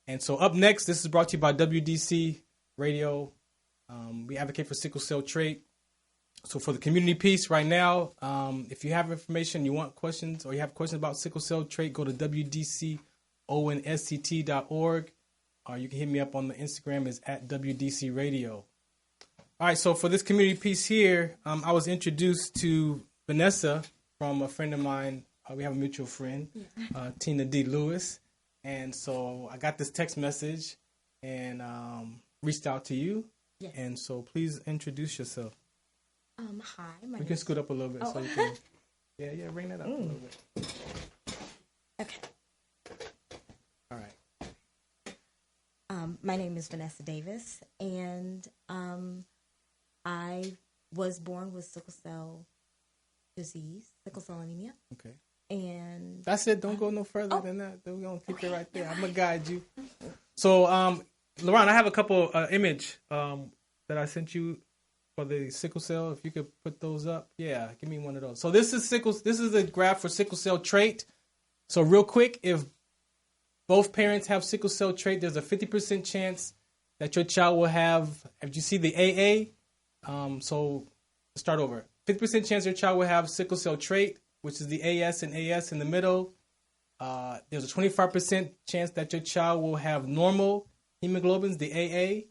And so up next, this is brought to you by WDC Radio. We advocate for sickle cell trait. So for the community piece right now, if you have information, you want questions, or you have questions about sickle cell trait, go to WDCONSCT.org. Or you can hit me up on the Instagram is at WDC Radio. All right, so for this community piece here, I was introduced to Vanessa from a friend of mine. We have a mutual friend, Tina D. Lewis. And so I got this text message and reached out to you. Yes. And so please introduce yourself. Hi. You can scoot up a little bit so you can. Yeah, bring that up a little bit. Okay. All right. My name is Vanessa Davis, and I was born with sickle cell disease, sickle cell anemia. Okay. And that's it. Don't go no further than that. We're going to keep it right there. I'm going to guide you. So, Lauren, I have a couple image that I sent you for the sickle cell. If you could put those up. Yeah, give me one of those. So this is a graph for sickle cell trait. So real quick, if both parents have sickle cell trait, there's a 50% chance that your child will have, if you see the AA, so let's start over. 50% chance your child will have sickle cell trait, which is the AS and AS in the middle. There's a 25% chance that your child will have normal hemoglobins, the AA,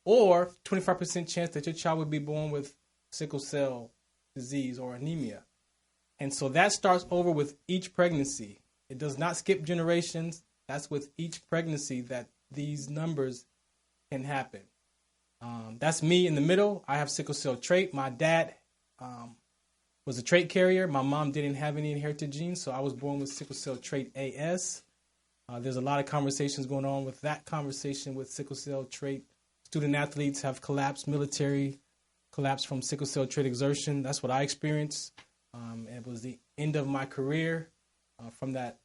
or 25% chance that your child will be born with sickle cell disease or anemia. And so that starts over with each pregnancy. It does not skip generations. That's with each pregnancy that these numbers can happen. That's me in the middle. I have sickle cell trait. My dad was a trait carrier. My mom didn't have any inherited genes, so I was born with sickle cell trait AS. There's a lot of conversations going on with that conversation with sickle cell trait. Student athletes have collapsed, military collapsed from sickle cell trait exertion. That's what I experienced. It was the end of my career from that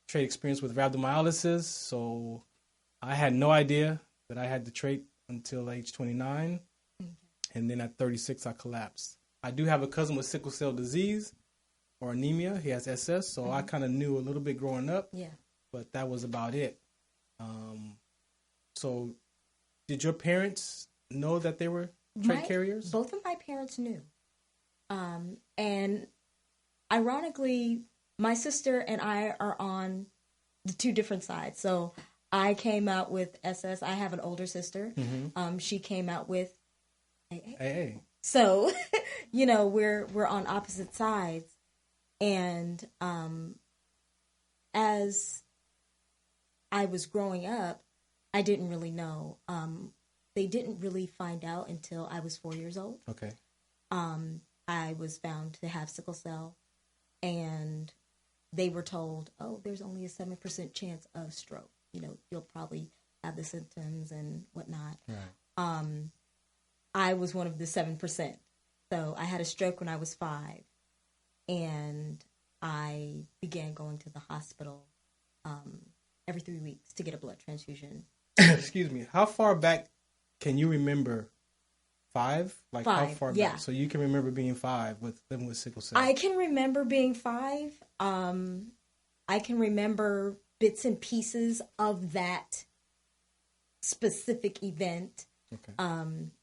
trait experience with rhabdomyolysis. So I had no idea that I had the trait until age 29. And then at 36, I collapsed. I do have a cousin with sickle cell disease or anemia. He has SS. So I kind of knew a little bit growing up. Yeah. But that was about it. So did your parents know that they were trait carriers? Both of my parents knew. And ironically, my sister and I are on the two different sides. So I came out with SS. I have an older sister. Mm-hmm. She came out with AA. So, we're on opposite sides. And as I was growing up, I didn't really know. They didn't really find out until I was 4 years old. Okay. I was found to have sickle cell, and they were told, oh, there's only a 7% chance of stroke. You'll probably have the symptoms and whatnot. Right. I was one of the 7%. So I had a stroke when I was 5, and I began going to the hospital every 3 weeks to get a blood transfusion. Excuse me. How far back can you remember? 5? Like 5, how far back? So you can remember being 5 with living with sickle cell? I can remember being 5. I can remember bits and pieces of that specific event. Okay.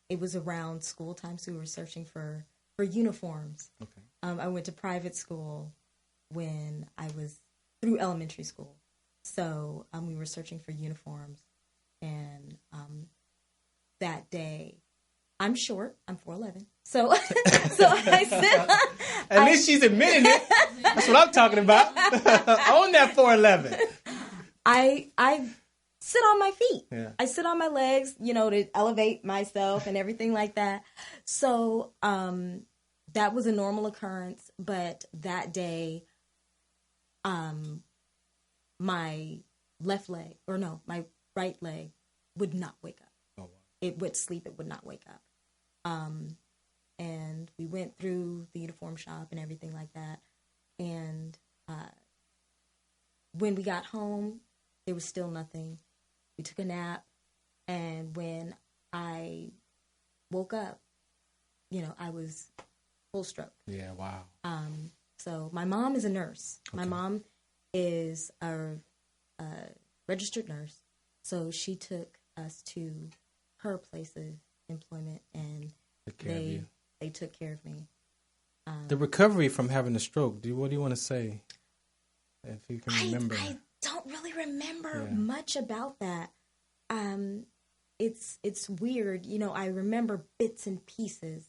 It was around school time, so we were searching for uniforms. Okay. I went to private school when I was through elementary school. So we were searching for uniforms. And that day, I'm short. I'm 4'11". So I said... At least she's admitting it. That's what I'm talking about. Own that 4'11". I sit on my feet. Yeah. I sit on my legs, to elevate myself and everything like that. So that was a normal occurrence. But that day, my left leg, my right leg would not wake up. Oh, wow. It would sleep. It would not wake up. And we went through the uniform shop and everything like that. And when we got home, there was still nothing. We took a nap. And when I woke up, I was full stroke. Yeah, wow. So my mom is a nurse. Okay. My mom is a registered nurse. So she took us to her place of employment, and they took care of me. The recovery from having a stroke. What do you want to say? If you can remember, I don't really remember much about that. It's weird, I remember bits and pieces.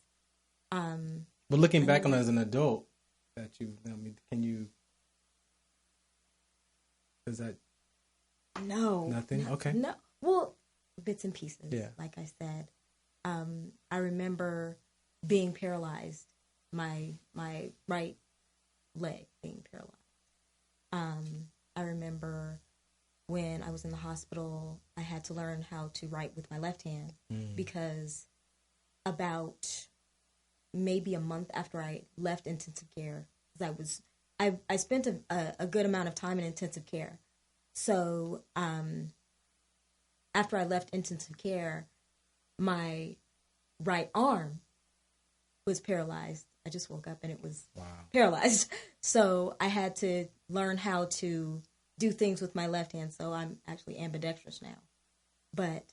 But looking back on it as an adult, can you? Is that? No. Nothing. Okay. No. Well, bits and pieces. Yeah. Like I said, I remember being paralyzed. My right leg being paralyzed. I remember when I was in the hospital, I had to learn how to write with my left hand because about maybe a month after I left intensive care, because I spent a good amount of time in intensive care. So after I left intensive care, my right arm was paralyzed. I just woke up and it was paralyzed. So I had to learn how to do things with my left hand. So I'm actually ambidextrous now. But,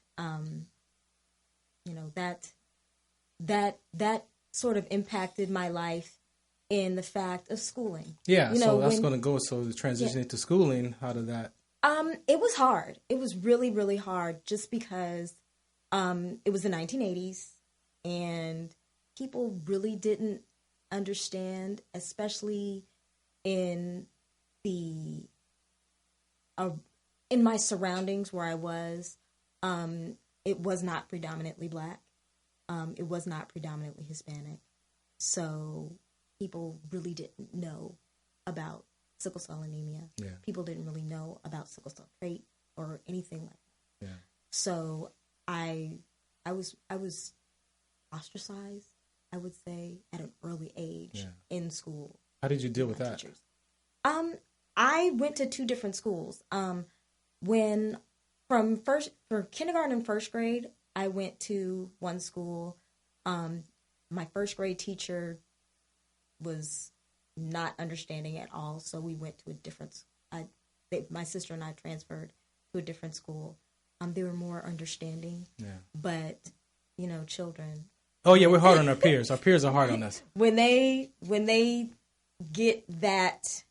that sort of impacted my life in the fact of schooling. Yeah, so that's going to go. So the transition into schooling, how did that? It was hard. It was really, really hard just because it was the 1980s and people really didn't understand, especially in in my surroundings where I was. It was not predominantly Black. It was not predominantly Hispanic. So people really didn't know about sickle cell anemia. Yeah. People didn't really know about sickle cell trait or anything like that. Yeah. So I was ostracized, I would say, at an early age in school. How did you deal with that? Teachers. I went to 2 different schools. For kindergarten and first grade, I went to one school. My first grade teacher was not understanding at all, so we went to a different. My sister and I transferred to a different school. They were more understanding. Yeah. But children. Oh yeah, we're hard on our peers. Our peers are hard on us. When they get that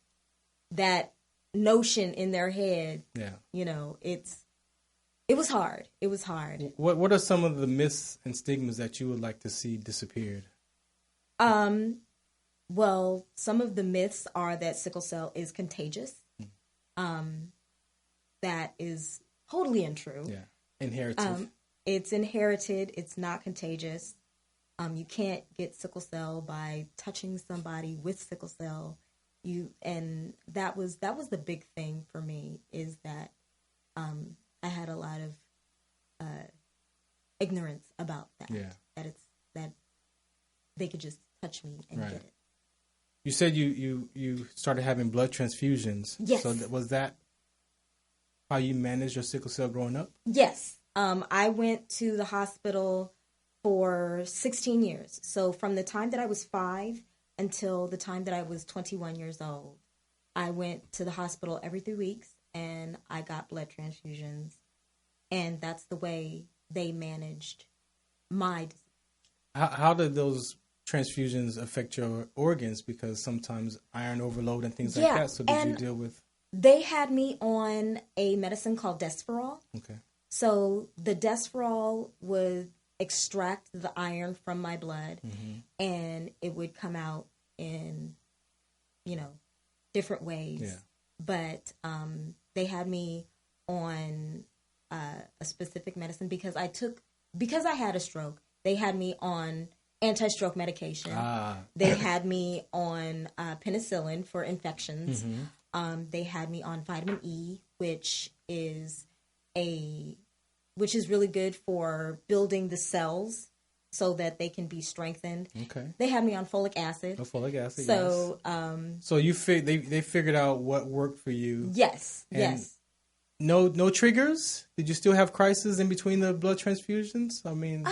notion in their head, it was hard. It was hard. What are some of the myths and stigmas that you would like to see disappeared? Well, some of the myths are that sickle cell is contagious. That is totally untrue. Yeah, inherited. It's inherited. It's not contagious. You can't get sickle cell by touching somebody with sickle cell. And that was the big thing for me, is that I had a lot of ignorance about that. Yeah. That they could just touch me and get it. You said you started having blood transfusions. Yes. So was that how you managed your sickle cell growing up? Yes. I went to the hospital for 16 years. So from the time that I was 5 until the time that I was 21 years old, I went to the hospital every 3 weeks and I got blood transfusions. And that's the way they managed my disease. How did those transfusions affect your organs? Because sometimes iron overload and things like that. So did you deal with? They had me on a medicine called Desferal. Okay. So the Desferal would extract the iron from my blood, and it would come out in, different ways. Yeah. But they had me on a specific medicine because I had a stroke. They had me on anti-stroke medication. They had me on penicillin for infections. They had me on vitamin E, which is really good for building the cells so that they can be strengthened. Okay. They had me on folic acid. Oh, folic acid. So, yes. So they figured out what worked for you. Yes. And yes. No triggers? Did you still have crises in between the blood transfusions? I mean,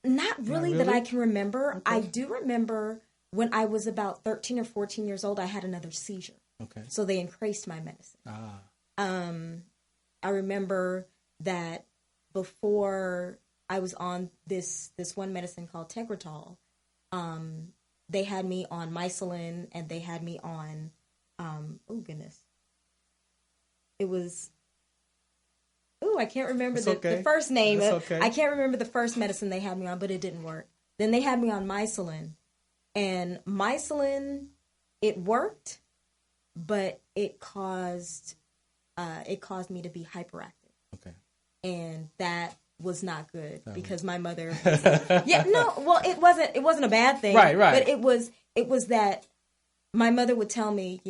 not really that I can remember. Okay. I do remember when I was about 13 or 14 years old, I had another seizure. Okay. So they increased my medicine. I remember that before I was on this one medicine called Tegretol, they had me on Mycilin, and they had me on, oh goodness, it was, I can't remember the first name. Okay. I can't remember the first medicine they had me on, but it didn't work. Then they had me on Mycilin, and Mycilin, it worked, but it caused me to be hyperactive. Okay. And that was not good because my mother was... it wasn't a bad thing. Right. But it was that my mother would tell me,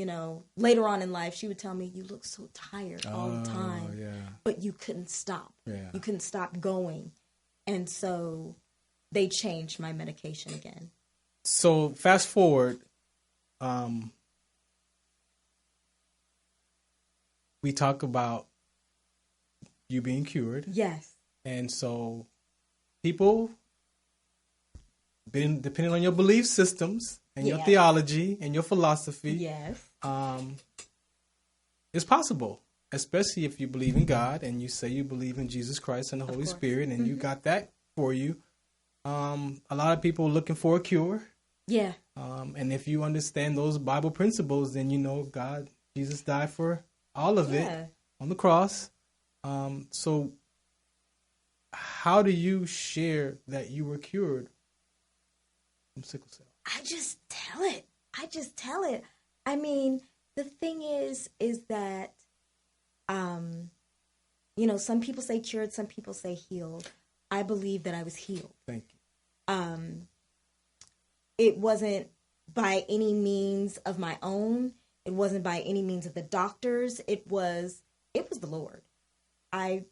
later on in life, she would tell me, you look so tired all the time. Yeah. But you couldn't stop. Yeah. You couldn't stop going. And so they changed my medication again. So fast forward, we talk about you being cured. Yes. And so people, depending on your belief systems and your theology and your philosophy, yes, it's possible, especially if you believe in God and you say you believe in Jesus Christ and the Holy Spirit, and you got that for you. A lot of people are looking for a cure. Yeah. And if you understand those Bible principles, then you know Jesus died for all of it on the cross. So how do you share that you were cured from sickle cell? I just tell it. I mean, the thing is that, some people say cured, some people say healed. I believe that I was healed. Thank you. It wasn't by any means of my own. It wasn't by any means of the doctors. It was the Lord. I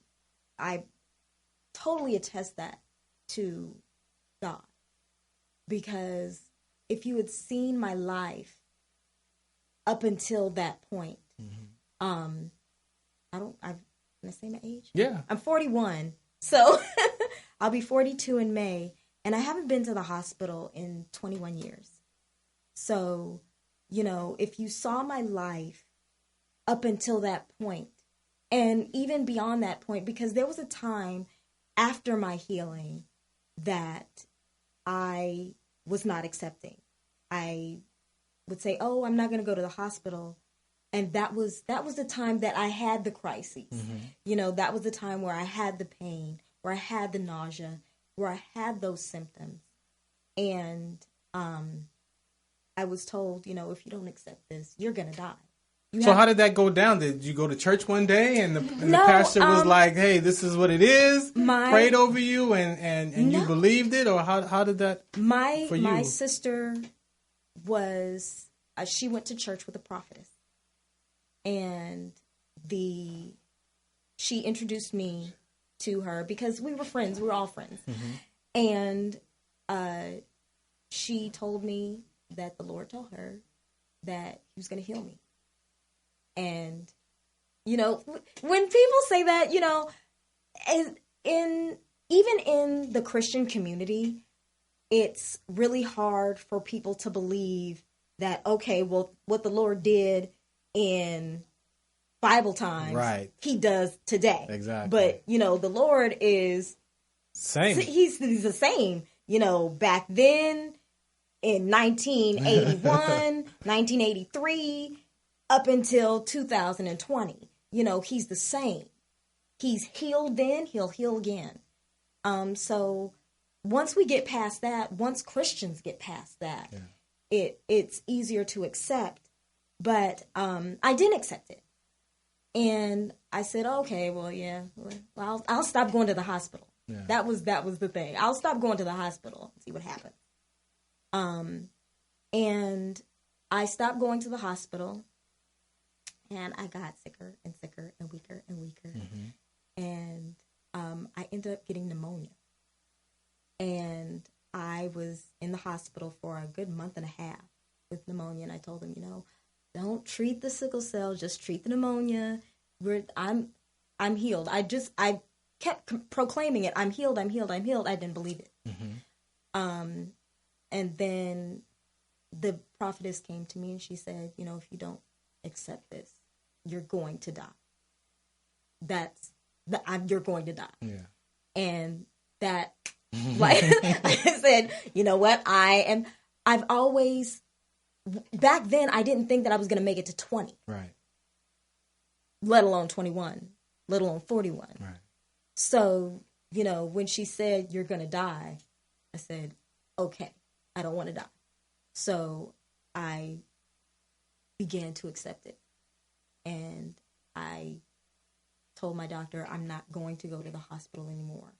totally attest that to God, because if you had seen my life up until that point, can I say my age? Yeah. I'm 41, so I'll be 42 in May, and I haven't been to the hospital in 21 years. So, if you saw my life up until that point, and even beyond that point, because there was a time after my healing that I was not accepting. I would say, "Oh, I'm not going to go to the hospital," and that was the time that I had the crises. That was the time where I had the pain, where I had the nausea, where I had those symptoms, and I was told, if you don't accept this, you're going to die. How did that go down? Did you go to church one day and the pastor was like, "Hey, this is what it is," prayed over you and you believed it? Or how did that for you? My sister was, she went to church with a prophetess, and she introduced me to her because we were friends. We were all friends. And she told me that the Lord told her that he was going to heal me. And, when people say that, even in the Christian community, it's really hard for people to believe that, okay, well, what the Lord did in Bible times, right, he does today. Exactly. But, the Lord is same. He's the same, back then in 1981, 1983, up until 2020, he's the same. He's healed then, he'll heal again. So once we get past that, once Christians get past that, it's easier to accept. But I didn't accept it. And I said, okay, well, I'll stop going to the hospital. Yeah. That was the thing. I'll stop going to the hospital and see what happens. And I stopped going to the hospital. And I got sicker and sicker and weaker and weaker. And I ended up getting pneumonia. And I was in the hospital for a good month and a half with pneumonia. And I told them, don't treat the sickle cell, just treat the pneumonia. I'm healed. I kept proclaiming it. I'm healed, I'm healed, I'm healed. I didn't believe it. And then the prophetess came to me and she said, if you don't accept this, you're going to die. That's you're going to die. Yeah. And that, like, I said, you know what? I've always, back then, I didn't think that I was going to make it to 20. Right. Let alone 21, let alone 41. Right. So, you know, when she said, you're going to die, I said, okay, I don't want to die. So I began to accept it. And I told my doctor, I'm not going to go to the hospital anymore.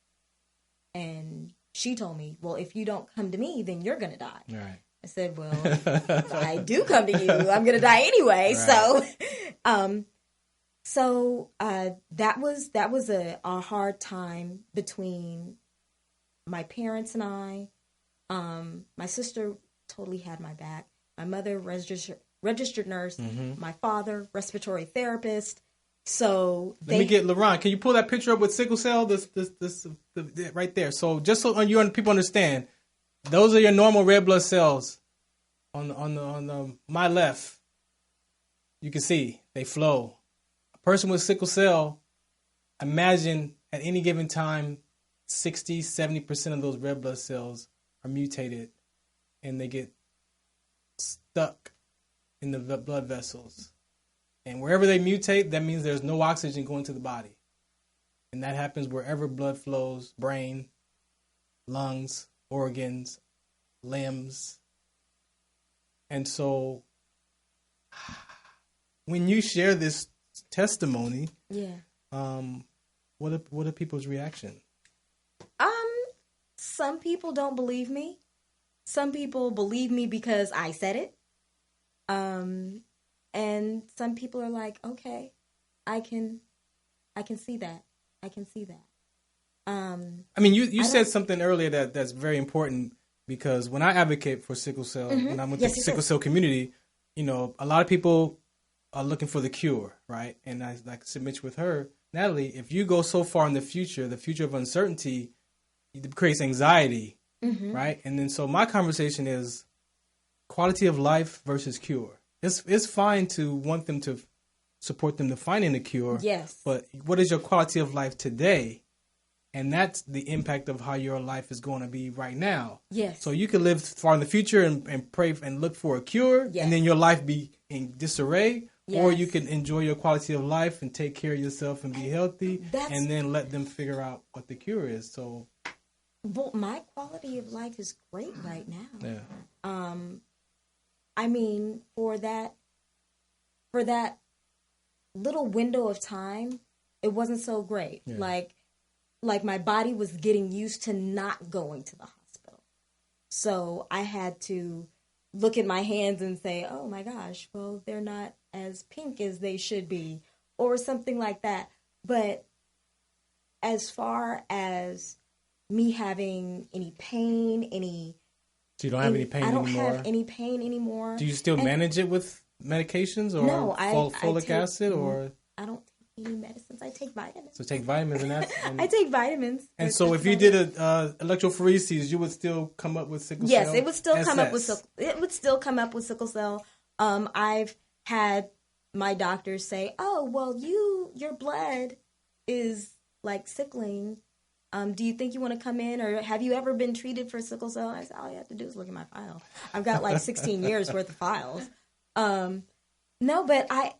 And she told me, well, if you don't come to me, then you're going to die. Right. I said, well, if I do come to you, I'm going to die anyway. Right. So that was a hard time between my parents and I. My sister totally had my back. My mother, registered nurse. Mm-hmm. My father, respiratory therapist. So let me get LaRon. Can you pull that picture up with sickle cell? This right there. So just so people understand, those are your normal red blood cells. On the my left, you can see they flow. A person with sickle cell, imagine at any given time, 60-70% of those red blood cells are mutated, and they get stuck in the blood vessels. And wherever they mutate, that means there's no oxygen going to the body. And that happens wherever blood flows, brain, lungs, organs, limbs. And so when you share this testimony, what are people's reaction? Some people don't believe me. Some people believe me because I said it. And some people are like, okay, I can see that. I can see that. I mean, you said something earlier that's very important, because when I advocate for sickle cell, when I'm with the sickle cell community, you know, a lot of people are looking for the cure, right? And I like to submit with her, Natalie, if you go so far in the future of uncertainty, it creates anxiety, right? And then so my conversation is quality of life versus cure. It's fine to want them to support them to finding a cure. Yes. But what is your quality of life today? And that's the impact of how your life is going to be right now. Yes. So you can live far in the future and pray and look for a cure, and then your life be in disarray. Yes. Or you can enjoy your quality of life and take care of yourself and be healthy, and then let them figure out what the cure is. So, well, my quality of life is great right now. Yeah. I mean, for that little window of time, it wasn't so great. Yeah. Like my body was getting used to not going to the hospital. So I had to look at my hands and say, oh my gosh, well, they're not as pink as they should be, or something like that. But as far as me having any pain, so you don't have any pain anymore? I don't have any pain anymore. Do you still manage it with medications or no, folic acid? Or I don't take any medicines. I take vitamins. So take vitamins and that's... I take vitamins. And so if you did a electrophoresis, you would still come up with sickle cell? Yes, it would still come up with sickle cell. I've had my doctors say, oh, well, your blood is like sickling. Do you think you want to come in, or have you ever been treated for sickle cell? I said, all you have to do is look at my file. I've got like 16 years worth of files. No, but I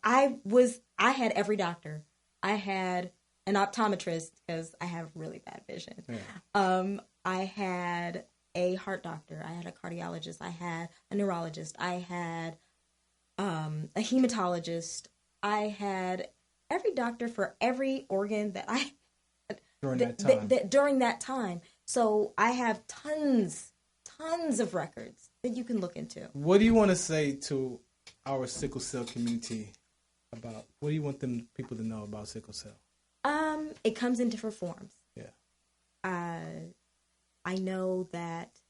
had every doctor. I had an optometrist because I have really bad vision. Yeah. I had a heart doctor. I had a cardiologist. I had a neurologist. I had a hematologist. I had every doctor for every organ that I during that time. So I have tons of records that you can look into. What do you want to say to our sickle cell community about, what do you want people to know about sickle cell? It comes in different forms. Yeah. I know that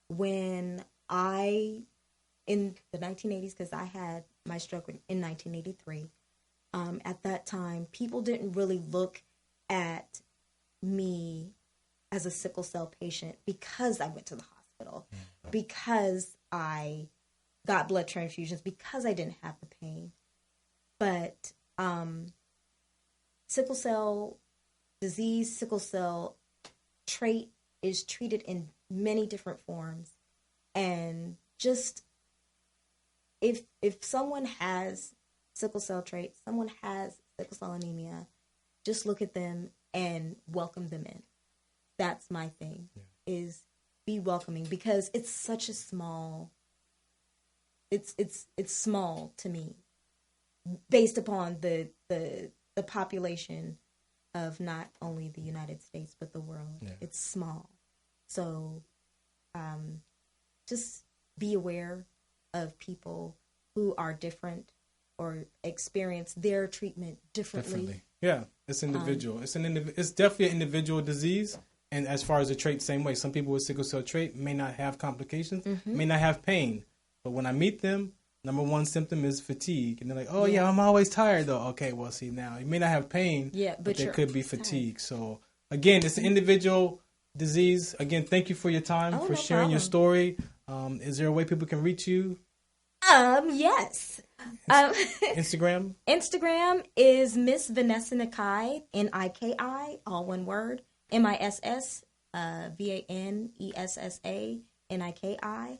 when in the 1980s, because I had my stroke in 1983, at that time, people didn't really look at me as a sickle cell patient because I went to the hospital, because I got blood transfusions, because I didn't have the pain. But sickle cell disease, sickle cell trait is treated in many different forms. And just if someone has sickle cell trait, someone has sickle cell anemia, just look at them and welcome them in. That's my thing, is be welcoming, because it's such a small, it's small to me, based upon the population of not only the United States, but the world. Yeah. It's small. So just be aware of people who are different or experience their treatment differently. Yeah, it's individual. It's definitely an individual disease. And as far as the trait, same way. Some people with sickle cell trait may not have complications, may not have pain. But when I meet them, number one symptom is fatigue. And they're like, oh, yeah, I'm always tired, though. Okay, well, see, now, you may not have pain, but there could be fatigue. So, again, it's an individual disease. Again, thank you for your time, for sharing your story. Is there a way people can reach you? Yes. Instagram? Instagram is Miss Vanessa Nikai, Niki, all one word. MISS, VANESSA, NIKI.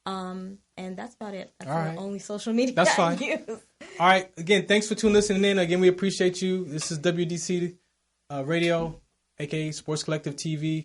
And that's about it. That's the only social media I use. All right. Again, thanks for listening in. Again, we appreciate you. This is WDC Radio, aka Sports Collective TV.